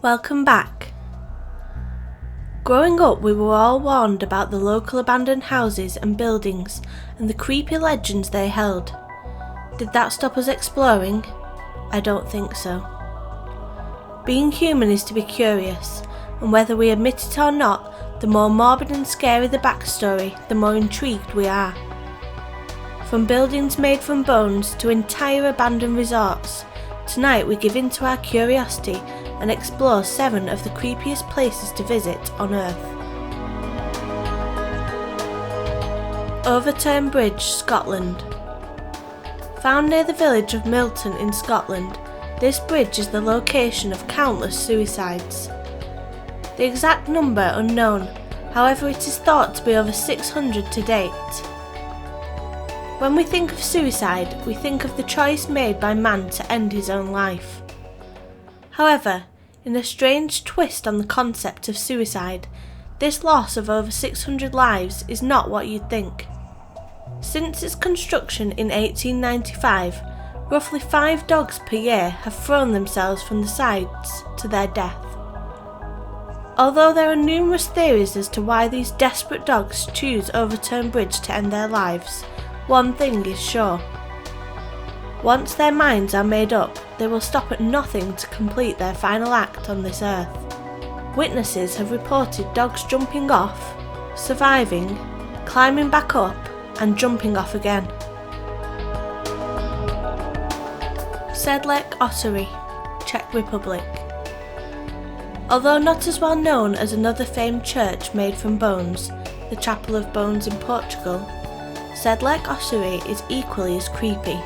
Welcome back. Growing up, we were all warned about the local abandoned houses and buildings and the creepy legends they held. Did that stop us exploring? I don't think so. Being human is to be curious, and whether we admit it or not, the more morbid and scary the backstory, the more intrigued we are. From buildings made from bones to entire abandoned resorts, tonight we give in to our curiosity and explore 7 of the creepiest places to visit on Earth. Overturned Bridge, Scotland. Found near the village of Milton in Scotland, this bridge is the location of countless suicides. The exact number unknown, however it is thought to be over 600 to date. When we think of suicide, we think of the choice made by man to end his own life. However, in a strange twist on the concept of suicide, this loss of over 600 lives is not what you'd think. Since its construction in 1895, roughly 5 dogs per year have thrown themselves from the sides to their death. Although there are numerous theories as to why these desperate dogs choose Overturned Bridge to end their lives, one thing is sure. Once their minds are made up, they will stop at nothing to complete their final act on this earth. Witnesses have reported dogs jumping off, surviving, climbing back up, and jumping off again. Sedlec Ossery, Czech Republic. Although not as well known as another famed church made from bones, the Chapel of Bones in Portugal, Sedlec Ossery is equally as creepy.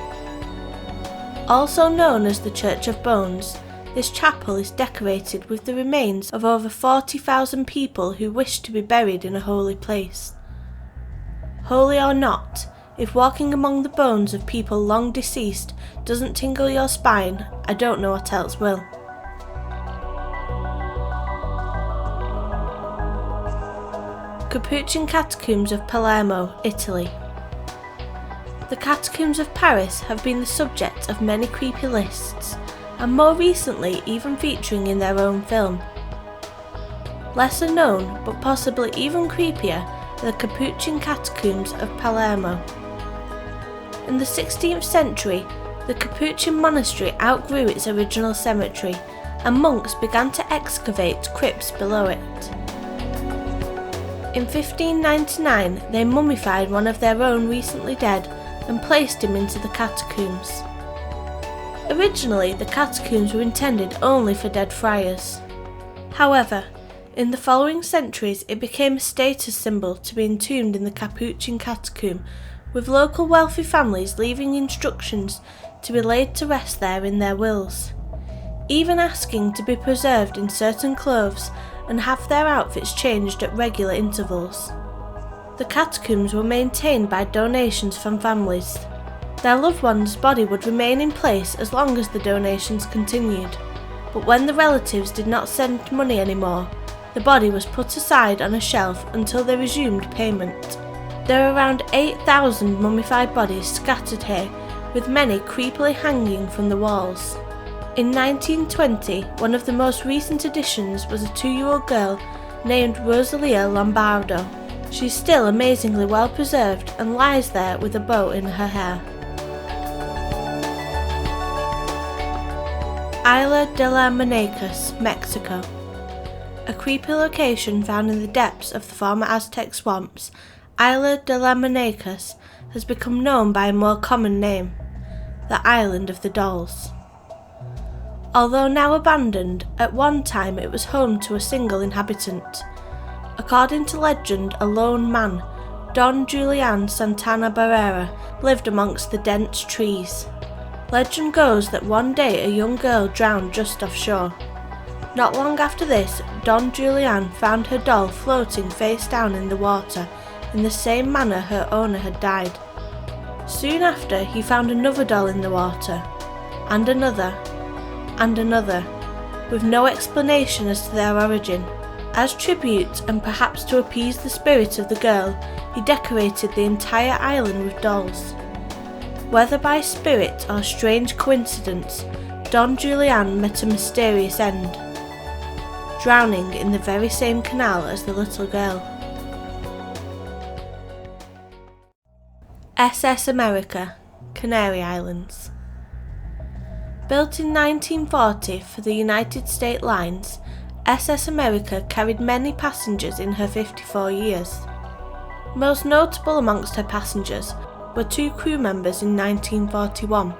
Also known as the Church of Bones, this chapel is decorated with the remains of over 40,000 people who wish to be buried in a holy place. Holy or not, if walking among the bones of people long deceased doesn't tingle your spine, I don't know what else will. Capuchin catacombs of Palermo, Italy. The catacombs of Paris have been the subject of many creepy lists, and more recently even featuring in their own film. Lesser known, but possibly even creepier, are the Capuchin catacombs of Palermo. In the 16th century, the Capuchin monastery outgrew its original cemetery, and monks began to excavate crypts below it. In 1599, they mummified one of their own recently dead and placed him into the catacombs. Originally, the catacombs were intended only for dead friars. However, in the following centuries it became a status symbol to be entombed in the Capuchin catacomb, with local wealthy families leaving instructions to be laid to rest there in their wills, even asking to be preserved in certain clothes and have their outfits changed at regular intervals. The catacombs were maintained by donations from families. Their loved one's body would remain in place as long as the donations continued, but when the relatives did not send money anymore, the body was put aside on a shelf until they resumed payment. There are around 8,000 mummified bodies scattered here, with many creepily hanging from the walls. In 1920, one of the most recent additions was a 2-year-old girl named Rosalia Lombardo. She's still amazingly well preserved and lies there with a bow in her hair. Isla de la Manecas, Mexico. A creepy location found in the depths of the former Aztec swamps, Isla de la Manecas has become known by a more common name, the Island of the Dolls. Although now abandoned, at one time it was home to a single inhabitant. According to legend, a lone man, Don Julian Santana Barrera, lived amongst the dense trees. Legend goes that one day a young girl drowned just offshore. Not long after this, Don Julian found her doll floating face down in the water, in the same manner her owner had died. Soon after, he found another doll in the water, and another, with no explanation as to their origin. As tribute, and perhaps to appease the spirit of the girl, he decorated the entire island with dolls. Whether by spirit or strange coincidence, Don Julian met a mysterious end. drowning in the very same canal as the little girl. SS America, Canary Islands. Built in 1940 for the United States Lines, SS America carried many passengers in her 54 years. Most notable amongst her passengers were 2 crew members in 1941,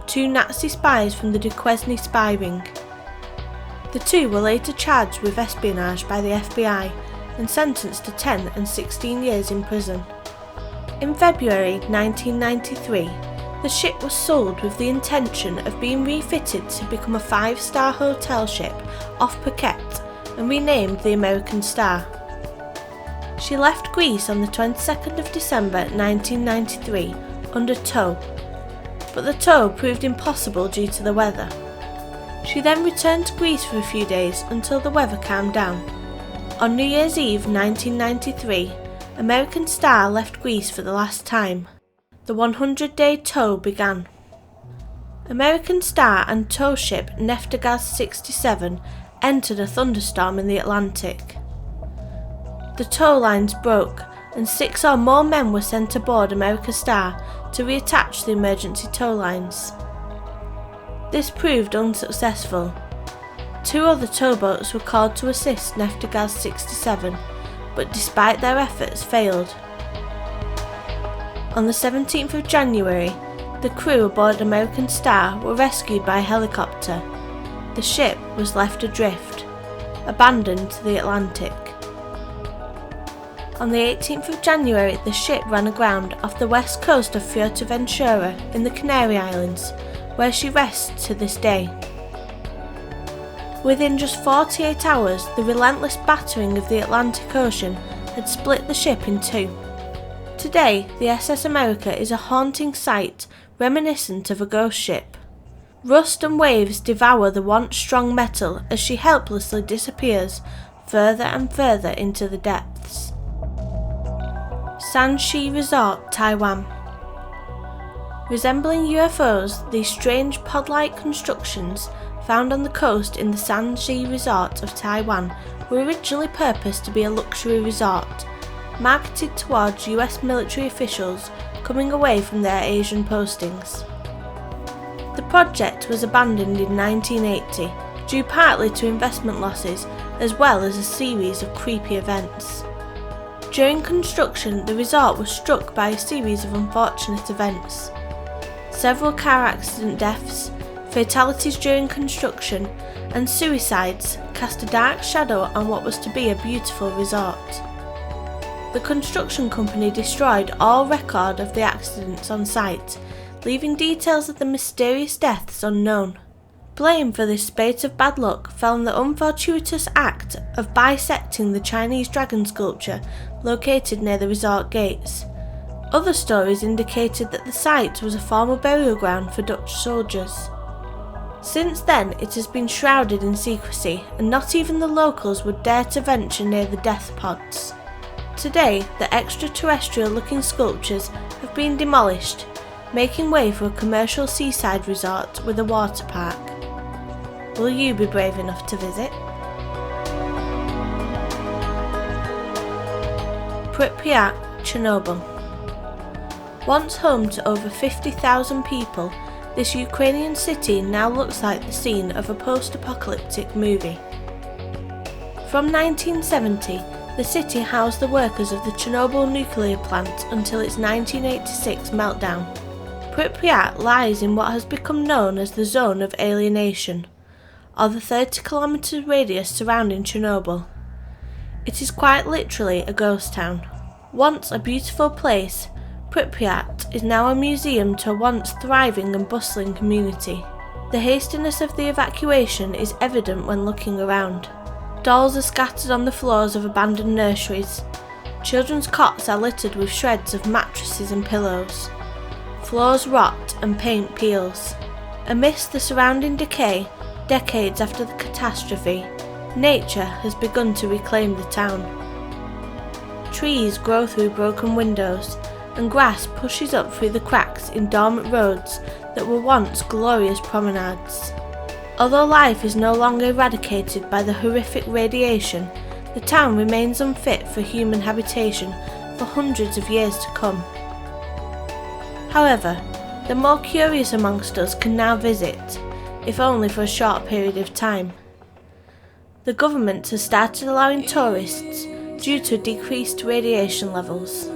2 Nazi spies from the Duquesne spy ring. The 2 were later charged with espionage by the FBI and sentenced to 10 and 16 years in prison. In February 1993, the ship was sold with the intention of being refitted to become a 5-star hotel ship off Phuket and renamed the American Star. She left Greece on the 22nd of December 1993 under tow, but the tow proved impossible due to the weather. She then returned to Greece for a few days until the weather calmed down. On New Year's Eve 1993, American Star left Greece for the last time. The 100-day tow began. American Star and tow ship Neftagaz 67 entered a thunderstorm in the Atlantic. The tow lines broke and 6 or more men were sent aboard American Star to reattach the emergency tow lines. This proved unsuccessful. 2 other towboats were called to assist Neftagaz 67, but despite their efforts failed. On the 17th of January, the crew aboard American Star were rescued by helicopter. The ship was left adrift, abandoned to the Atlantic. On the 18th of January, the ship ran aground off the west coast of Fuerteventura in the Canary Islands, where she rests to this day. Within just 48 hours, the relentless battering of the Atlantic Ocean had split the ship in 2. Today, the SS America is a haunting sight reminiscent of a ghost ship. Rust and waves devour the once strong metal as she helplessly disappears further and further into the depths. Sanchi Result, Taiwan. Resembling UFOs, these strange pod-like constructions found on the coast in the Sanchi Resort of Taiwan were originally purposed to be a luxury resort, marketed towards US military officials coming away from their Asian postings. The project was abandoned in 1980 due partly to investment losses as well as a series of creepy events. During construction, the resort was struck by a series of unfortunate events. Several car accident deaths, fatalities during construction, and suicides cast a dark shadow on what was to be a beautiful resort. The construction company destroyed all record of the accidents on site, leaving details of the mysterious deaths unknown. Blame for this spate of bad luck fell on the unfortuitous act of bisecting the Chinese dragon sculpture located near the resort gates. Other stories indicated that the site was a former burial ground for Dutch soldiers. Since then, it has been shrouded in secrecy, and not even the locals would dare to venture near the death pods. Today, the extraterrestrial-looking sculptures have been demolished, making way for a commercial seaside resort with a water park. Will you be brave enough to visit? Pripyat, Chernobyl. Once home to over 50,000 people, this Ukrainian city now looks like the scene of a post-apocalyptic movie. From 1970, the city housed the workers of the Chernobyl nuclear plant until its 1986 meltdown. Pripyat lies in what has become known as the Zone of Alienation, or the 30-kilometre radius surrounding Chernobyl. It is quite literally a ghost town. Once a beautiful place, Pripyat is now a museum to a once thriving and bustling community. The hastiness of the evacuation is evident when looking around. Dolls are scattered on the floors of abandoned nurseries. Children's cots are littered with shreds of mattresses and pillows. Floors rot and paint peels. Amidst the surrounding decay, decades after the catastrophe, nature has begun to reclaim the town. Trees grow through broken windows, and grass pushes up through the cracks in dormant roads that were once glorious promenades. Although life is no longer eradicated by the horrific radiation, the town remains unfit for human habitation for hundreds of years to come. However, the more curious amongst us can now visit, if only for a short period of time. The government has started allowing tourists due to decreased radiation levels.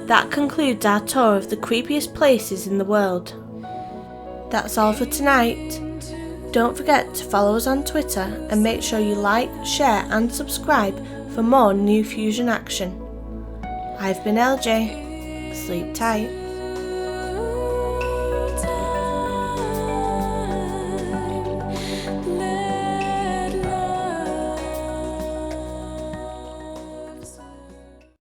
That concludes our tour of the creepiest places in the world. That's all for tonight. Don't forget to follow us on Twitter and make sure you like, share and subscribe for more New Fusion action. I've been LJ. Sleep tight.